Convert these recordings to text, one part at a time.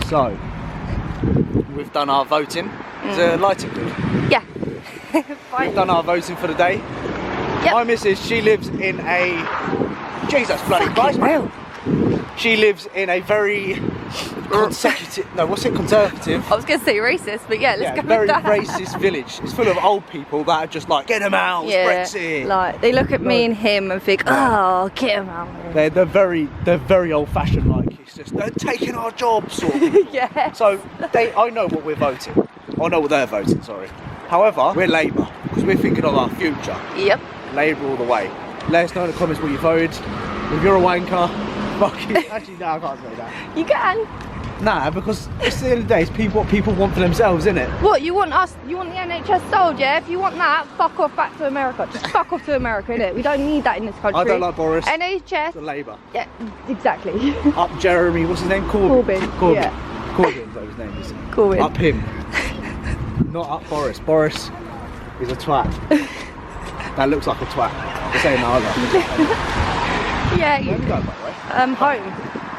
So, we've done our voting. Is the lighting good? Yeah. We've done our voting for the day. Yep. My missus, she lives in a... Jesus bloody Christ. She lives in a very consecutive... No, what's it? Conservative? I was going to say racist, but yeah, let's go very with that. racist village. It's full of old people that are just like, get them out, Brexit. Like, they look at me and him and think, oh, get them out. They're very old-fashioned, like, it's just, they're taking our jobs, sort of. Yeah. So, I know what we're voting. I know what they're voting, sorry. However, we're Labour, because we're thinking of our future. Yep. Labour all the way. Let us know in the comments what you voted. If you're a wanker, fuck you. Actually, no, I can't say that. You can. Nah, because it's the end of the day, it's what people want for themselves, isn't it? What, you want the NHS sold, yeah? If you want that, fuck off back to America. Just fuck off to America, innit? We don't need that in this country. I don't like Boris. NHS. The Labour. Yeah, exactly. Up Jeremy, what's his name? Corbyn. Yeah. Corbyn, that his name is. Corbyn. Up him. Not up Boris. Boris is a twat. That looks like a twat. This ain't no other. Yeah. Where are we going, by the way?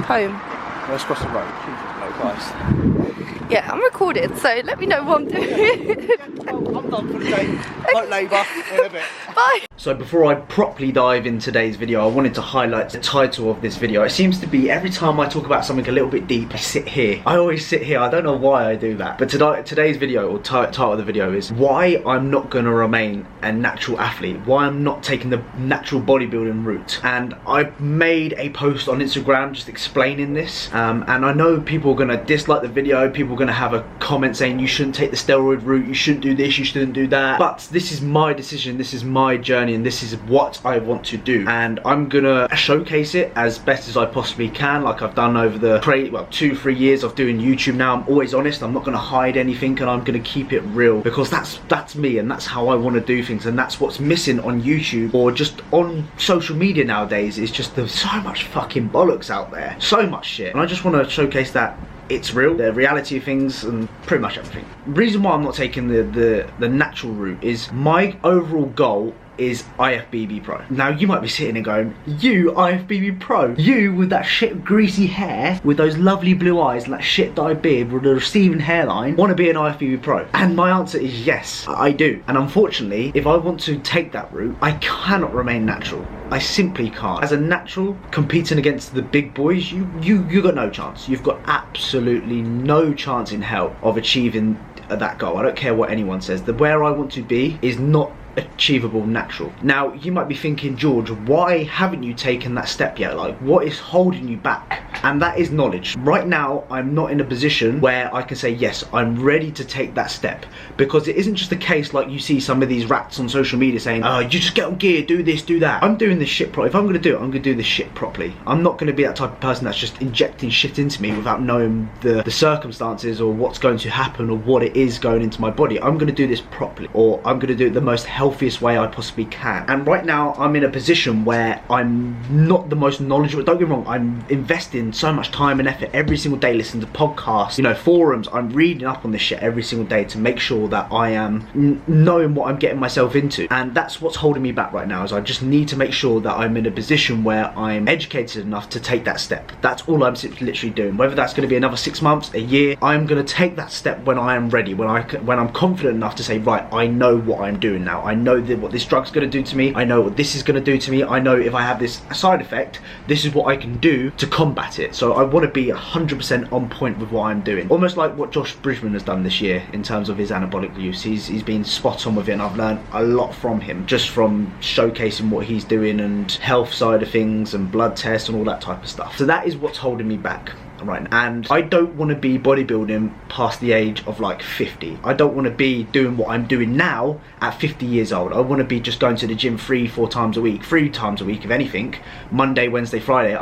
Home. Let's cross the road. Jesus, no Christ. Yeah, I'm recorded, so let me know what I'm doing. I'm done for the day. Vote Labour in a bit. Bye. So before I properly dive in today's video, I wanted to highlight the title of this video. It seems to be every time I talk about something a little bit deep, I sit here. I always sit here. I don't know why I do that. But today's video, or title of the video, is why I'm not going to remain a natural athlete. Why I'm not taking the natural bodybuilding route. And I made a post on Instagram just explaining this. And I know people are going to dislike the video. People are going to have a comment saying you shouldn't take the steroid route. You shouldn't do this. You shouldn't do that. But this is my decision. This is my journey. And this is what I want to do, and I'm gonna showcase it as best as I possibly can, like I've done over the 2-3 years of doing YouTube now. I'm always honest. I'm not gonna hide anything, and I'm gonna keep it real, because that's me, and that's how I want to do things, and that's what's missing on YouTube or just on social media nowadays. Is just there's so much fucking bollocks out there, so much shit, and I just want to showcase that it's real, the reality of things, and pretty much everything. The reason why I'm not taking the natural route is my overall goal is IFBB Pro. Now you might be sitting there going, you IFBB Pro, you with that shit greasy hair, with those lovely blue eyes and that shit dyed beard with a receding hairline, want to be an IFBB Pro? And my answer is yes, I do. And unfortunately, if I want to take that route, I cannot remain natural. I simply can't. As a natural, competing against the big boys, you got no chance. You've got absolutely no chance in hell of achieving that goal. I don't care what anyone says. Where I want to be is not achievable natural. Now you might be thinking, George, why haven't you taken that step yet? Like, what is holding you back? And that is knowledge. Right now I'm not in a position where I can say yes, I'm ready to take that step, because it isn't just a case like you see some of these rats on social media saying, oh, you just get on gear, do this, do that. I'm doing this shit properly. If I'm gonna do it, I'm gonna do this shit properly. I'm not gonna be that type of person that's just injecting shit into me without knowing the circumstances or what's going to happen or what it is going into my body. I'm gonna do this properly, or I'm gonna do it the most healthiest way I possibly can. And right now I'm in a position where I'm not the most knowledgeable. Don't get me wrong, I'm investing so much time and effort every single day, listening to podcasts, you know, forums. I'm reading up on this shit every single day to make sure that I am knowing what I'm getting myself into. And that's what's holding me back right now, is I just need to make sure that I'm in a position where I'm educated enough to take that step. That's all I'm literally doing. Whether that's going to be another 6 months, a year, I'm going to take that step when I am ready, when I'm confident enough to say, right, I know what I'm doing now. I know what this drug's going to do to me. I know what this is going to do to me. I know if I have this side effect, this is what I can do to combat it. So I want to be 100% on point with what I'm doing. Almost like what Josh Bridgman has done this year in terms of his anabolic use. He's been spot on with it, and I've learned a lot from him, just from showcasing what he's doing and health side of things and blood tests and all that type of stuff. So that is what's holding me back right now. And I don't want to be bodybuilding past the age of like 50. I don't want to be doing what I'm doing now at 50 years old. I want to be just going to the gym 3-4 times a week, 3 times a week if anything, Monday, Wednesday, Friday,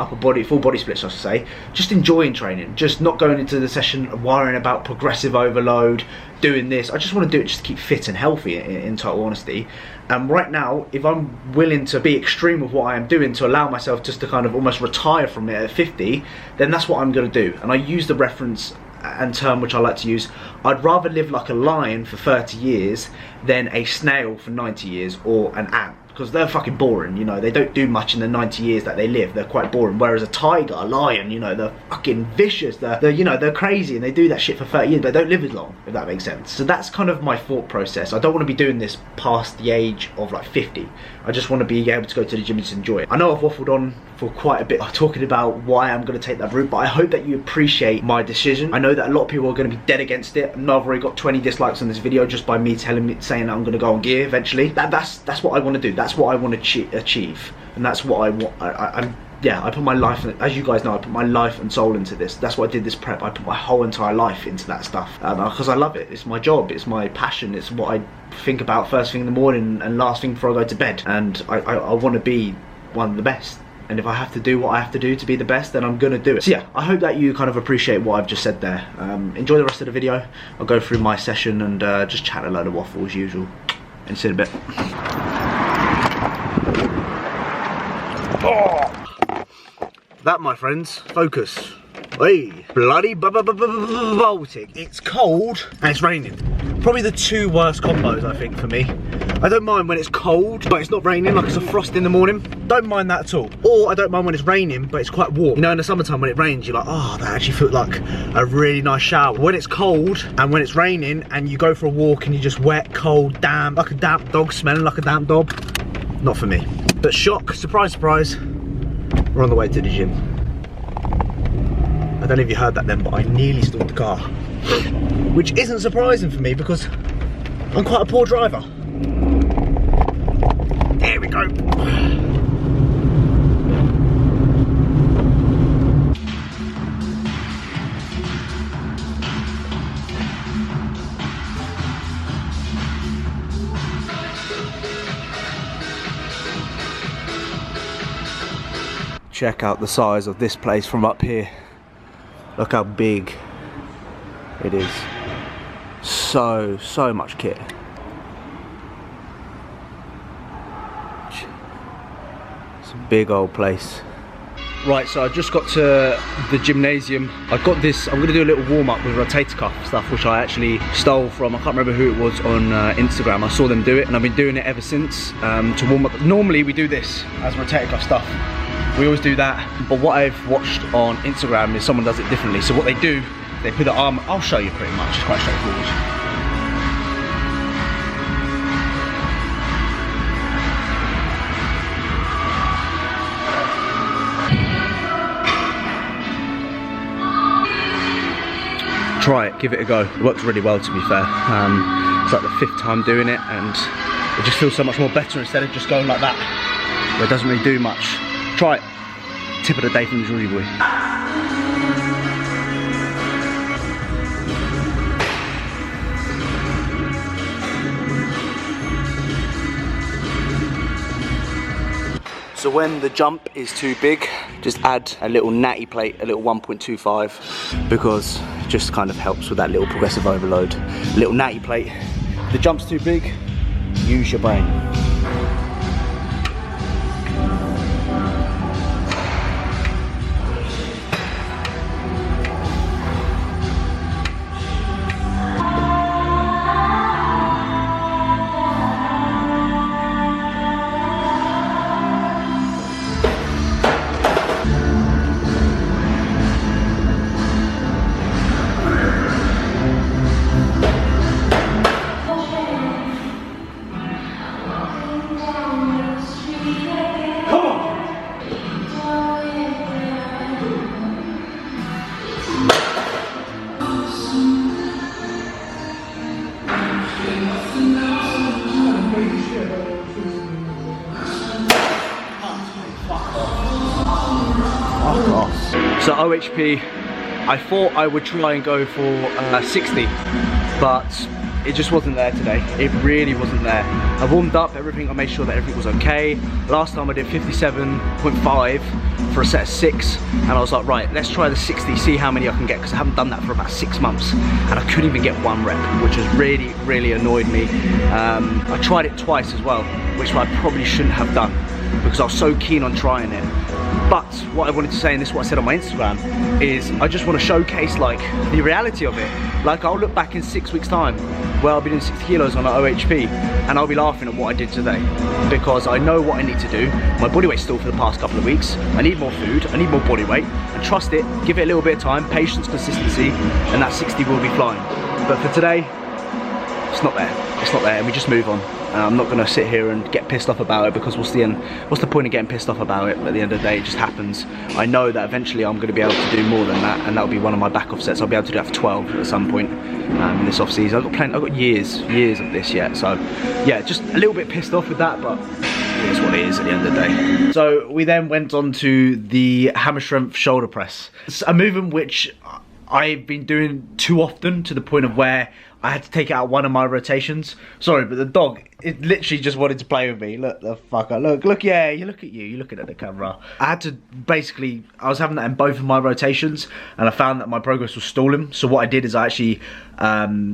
full body splits I should say, just enjoying training, just not going into the session worrying about progressive overload, doing this. I just want to do it just to keep fit and healthy, in total honesty. And right now, if I'm willing to be extreme with what I am doing to allow myself just to kind of almost retire from it at 50, then that's what I'm going to do. And I use the reference and term which I like to use, I'd rather live like a lion for 30 years than a snail for 90 years or an ant. because they're fucking boring, you know. They don't do much in the 90 years that they live. They're quite boring. Whereas a tiger, a lion, you know, they're fucking vicious. They're you know, they're crazy and they do that shit for 30 years, but they don't live as long, if that makes sense. So that's kind of my thought process. I don't want to be doing this past the age of like 50. I just want to be able to go to the gym and just enjoy it. I know I've waffled on for quite a bit talking about why I'm going to take that route, but I hope that you appreciate my decision. I know that a lot of people are going to be dead against it. I know I've already got 20 dislikes on this video just by me saying that I'm going to go on gear eventually. That's what I want to do. That's what I want to achieve, and that's what I want. Yeah, I put my life, as you guys know, I put my life and soul into this. That's why I did this prep. I put my whole entire life into that stuff because I love it. It's my job, it's my passion, it's what I think about first thing in the morning and last thing before I go to bed. And I want to be one of the best. And if I have to do what I have to do to be the best, then I'm gonna do it. So yeah, I hope that you kind of appreciate what I've just said there. Enjoy the rest of the video. I'll go through my session and just chat a load of waffle as usual. And see you in a bit. Oh. That, my friends, focus. Hey, bloody Baltic. It's cold and it's raining. Probably the two worst combos, I think, for me. I don't mind when it's cold, but it's not raining, like it's a frost in the morning. Don't mind that at all. Or I don't mind when it's raining, but it's quite warm. You know, in the summertime when it rains, you're like, oh, that actually feels like a really nice shower. When it's cold and when it's raining and you go for a walk and you're just wet, cold, damp, like a damp dog, smelling like a damp dog, not for me. But shock, surprise, surprise, we're on the way to the gym. I don't know if you heard that then, but I nearly stalled the car. Which isn't surprising for me because I'm quite a poor driver. There we go. Check out the size of this place from up here. Look how big it is. So much kit. It's a big old place. Right, so I just got to the gymnasium. I got this, I'm gonna do a little warm up with rotator cuff stuff, which I actually stole from, I can't remember who it was on Instagram. I saw them do it and I've been doing it ever since to warm up. Normally we do this as rotator cuff stuff. We always do that, but what I've watched on Instagram is someone does it differently. So what they do, they put the arm, I'll show you pretty much, it's quite straightforward. Try it, give it a go. It works really well, to be fair. It's like the 5th time doing it and it just feels so much more better instead of just going like that, where it doesn't really do much. Try it. Tip of the day from the Jewelry Boy. So when the jump is too big, just add a little natty plate, a little 1.25, because it just kind of helps with that little progressive overload. Little natty plate. If the jump's too big, use your brain. So OHP, I thought I would try and go for 60, but it just wasn't there today. It really wasn't there. I warmed up everything, I made sure that everything was okay. Last time I did 57.5 for a set of 6, and I was like, right, let's try the 60, see how many I can get, because I haven't done that for about 6 months, and I couldn't even get 1 rep, which has really annoyed me. I tried it twice as well, which I probably shouldn't have done, because I was so keen on trying it. But what I wanted to say, and this is what I said on my Instagram, is I just want to showcase like the reality of it. Like I'll look back in 6 weeks time where I'll be doing 60 kilos on an OHP, and I'll be laughing at what I did today, because I know what I need to do. My body weight's still for the past couple of weeks. I need more food, I need more body weight, and trust it, give it a little bit of time, patience, consistency, and that 60 will be flying. But for today, it's not there. It's not there, and we just move on. I'm not going to sit here and get pissed off about it, because what's the point of getting pissed off about it? At the end of the day, it just happens. I know that eventually I'm going to be able to do more than that, and that'll be one of my back off sets. I'll be able to do that for 12 at some point in this off season. I've got years of this yet, so yeah, just a little bit pissed off with that, but it is what it is at the end of the day. So we then went on to the hammer strength shoulder press. It's a movement which I've been doing too often, to the point of where I had to take it out one of my rotations. Sorry, but the dog, it literally just wanted to play with me. Look, the fucker. Look, yeah, you look at you. You're looking at the camera. I had to basically, I was having that in both of my rotations, and I found that my progress was stalling. So what I did is I actually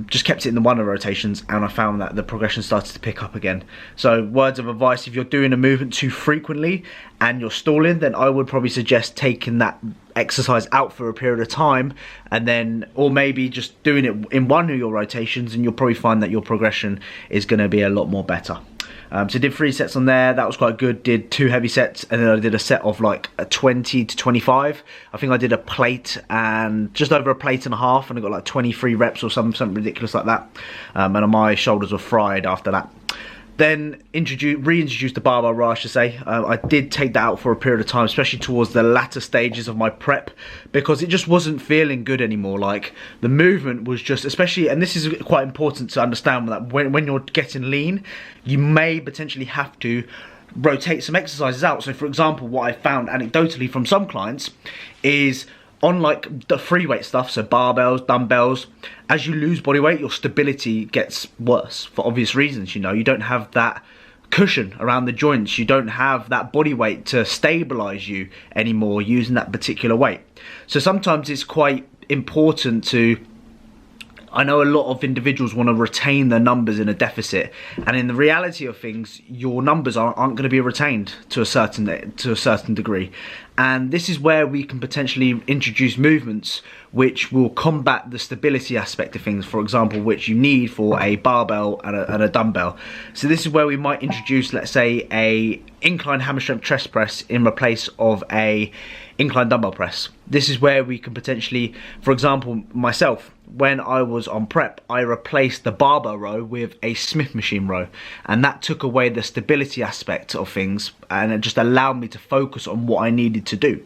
just kept it in the one of the rotations, and I found that the progression started to pick up again. So words of advice, if you're doing a movement too frequently and you're stalling, then I would probably suggest taking that exercise out for a period of time, and then, or maybe just doing it in one of your rotations, and you'll probably find that your progression is going to be a lot more better. So did 3 sets on there, that was quite good. Did 2 heavy sets, and then I did a set of like a 20 to 25. I think I did a plate and just over a plate and a half, and I got like 23 reps or something ridiculous like that. And my shoulders were fried after that. Then reintroduced the barbell row, I should say. I did take that out for a period of time, especially towards the latter stages of my prep, because it just wasn't feeling good anymore. Like, the movement was just, especially, and this is quite important to understand, that when you're getting lean, you may potentially have to rotate some exercises out. So for example, what I found anecdotally from some clients is, on like the free weight stuff, so barbells, dumbbells, as you lose body weight, your stability gets worse for obvious reasons. You know, you don't have that cushion around the joints, you don't have that body weight to stabilize you anymore using that particular weight. So sometimes it's quite important to, I know a lot of individuals want to retain their numbers in a deficit, and in the reality of things, your numbers aren't going to be retained to a certain degree. And this is where we can potentially introduce movements which will combat the stability aspect of things, for example, which you need for a barbell and a dumbbell. So this is where we might introduce, let's say, a incline hammer strength chest press in place of a incline dumbbell press. This is where we can potentially, for example, myself, when I was on prep, I replaced the barbell row with a Smith machine row, and that took away the stability aspect of things, and it just allowed me to focus on what I needed to do.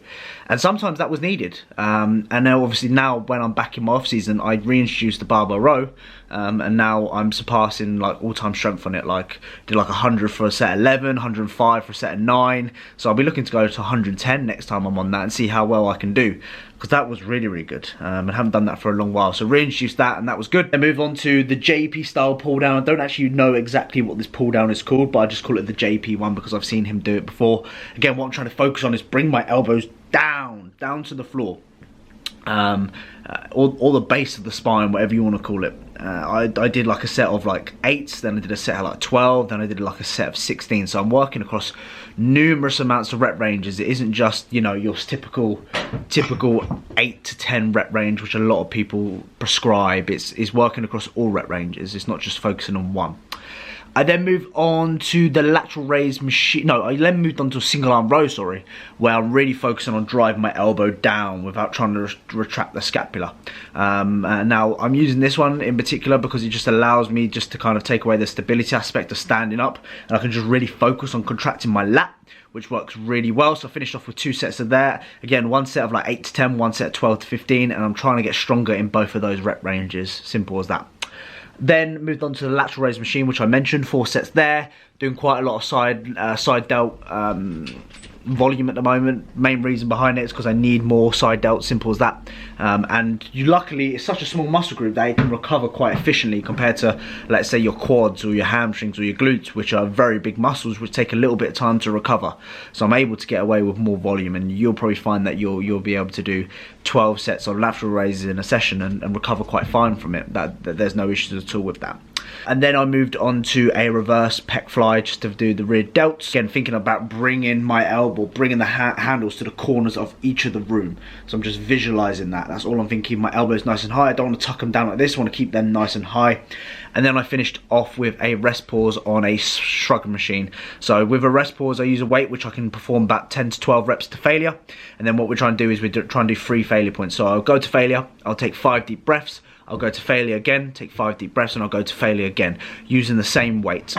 And sometimes that was needed. And now, obviously, now when I'm back in my off season, I reintroduced the barbell row, and now I'm surpassing like all-time strength on it. Like, did like 100 for a set of 11, 105 for a set of 9. So I'll be looking to go to 110 next time I'm on that, and see how well I can do, because that was really, really good. I haven't done that for a long while, so reintroduced that, and that was good. Then move on to the JP style pull down. I don't actually know exactly what this pull down is called, but I just call it the JP one because I've seen him do it before. Again, what I'm trying to focus on is bring my elbows down to the floor, or the base of the spine, whatever you want to call it. I did like a set of like 8s, then I did a set of like 12, then I did like a set of 16. So I'm working across numerous amounts of rep ranges. It isn't just, you know, your typical 8 to 10 rep range, which a lot of people prescribe. It's working across all rep ranges. It's not just focusing on one. I then moved on to the lateral raise machine. No, I then moved on to a single arm row, sorry, where I'm really focusing on driving my elbow down without trying to retract the scapula. And now I'm using this one in particular because it just allows me just to kind of take away the stability aspect of standing up, and I can just really focus on contracting my lat, which works really well. So I finished off with 2 sets of that. Again, one set of like 8 to 10, one set of 12 to 15, and I'm trying to get stronger in both of those rep ranges. Simple as that. Then moved on to the lateral raise machine, which I mentioned, 4 sets there, doing quite a lot of side delt volume at the moment. Main reason behind it is because I need more side delt, simple as that. And you luckily, it's such a small muscle group that it can recover quite efficiently compared to, let's say, your quads or your hamstrings or your glutes, which are very big muscles which take a little bit of time to recover. So I'm able to get away with more volume, and you'll probably find that you'll be able to do 12 sets of lateral raises in a session and recover quite fine from it. That there's no issues at all with that. And then I moved on to a reverse pec fly just to do the rear delts. Again, thinking about bringing my elbow, bringing the handles to the corners of each of the room. So I'm just visualizing that. That's all I'm thinking. My elbow is nice and high. I don't want to tuck them down like this. I want to keep them nice and high. And then I finished off with a rest pause on a shrug machine. So with a rest pause, I use a weight which I can perform about 10 to 12 reps to failure. And then what we're trying to do is we're trying to do 3 failure points. So I'll go to failure, I'll take 5 deep breaths, I'll go to failure again, take 5 deep breaths, and I'll go to failure again using the same weight.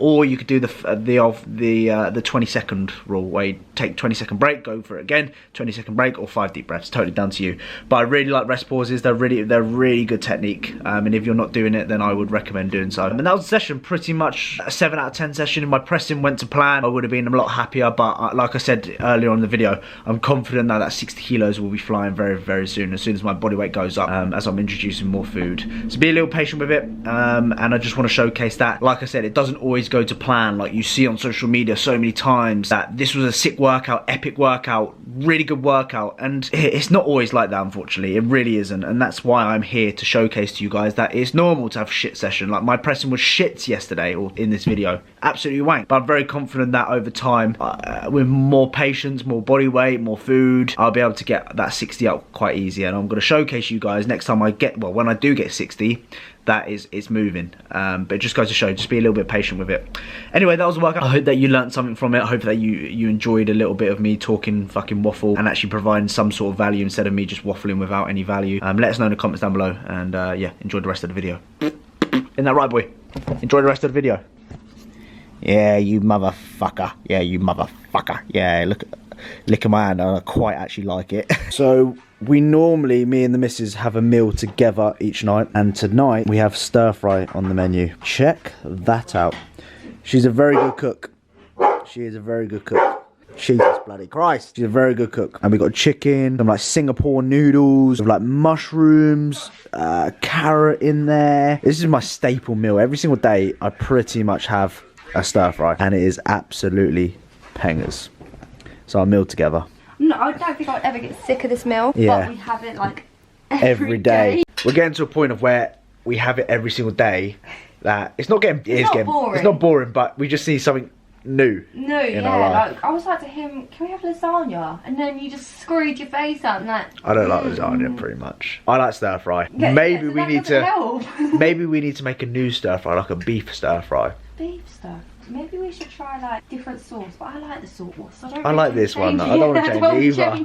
Or you could do the 20-second rule, where you take 20-second break, go for it again, 20-second break, or 5 deep breaths. Totally down to you. But I really like rest pauses. They're really good technique. And if you're not doing it, then I would recommend doing so. And that was the session, pretty much a 7 out of 10 session. If my pressing went to plan, I would have been a lot happier. But like I said earlier on in the video, I'm confident now that 60 kilos will be flying very, very soon as my body weight goes up, as I'm introducing more food. So be a little patient with it, and I just want to showcase that. Like I said, it doesn't always go to plan. Like you see on social media so many times that this was a sick workout, epic workout, really good workout, and it's not always like that, unfortunately. It really isn't, and that's why I'm here to showcase to you guys that it's normal to have a shit session. Like my pressing was shit yesterday, or in this video, absolutely wank. But I'm very confident that over time, with more patience, more body weight, more food, I'll be able to get that 60 up quite easy. And I'm going to showcase you guys next time I get, well, when I do get 60, that it's moving. But it just goes to show, just be a little bit patient with it. Anyway, that was the workout. I hope that you learned something from it. I hope that you enjoyed a little bit of me talking fucking waffle and actually providing some sort of value instead of me just waffling without any value. Let us know in the comments down below, and yeah, enjoy the rest of the video. Isn't that right, boy? Enjoy the rest of the video. Yeah, you motherfucker. Yeah, you motherfucker. Yeah, look at my hand. I quite actually like it. So we normally, me and the missus, have a meal together each night, and tonight we have stir fry on the menu. Check that out. She's a very good cook. She is a very good cook. Jesus bloody Christ. She's a very good cook. And we got chicken, some like Singapore noodles, with like mushrooms, carrot in there. This is my staple meal. Every single day I pretty much have a stir fry, and it is absolutely pengers. So our meal together. No, I don't think I would ever get sick of this meal. Yeah. But we have it like every day. We're getting to a point of where we have it every single day. That it's not getting. It's not boring, but we just need something new. No, yeah. Like I was like to him, can we have lasagna? And then you just screwed your face up and that. I don't like lasagna pretty much. I like stir fry. Yeah, maybe we need to. Maybe we need to make a new stir fry, like a beef stir fry. Beef stir. Maybe we should try like different sauce, but I like the sauce. I like this one. I don't want to change either.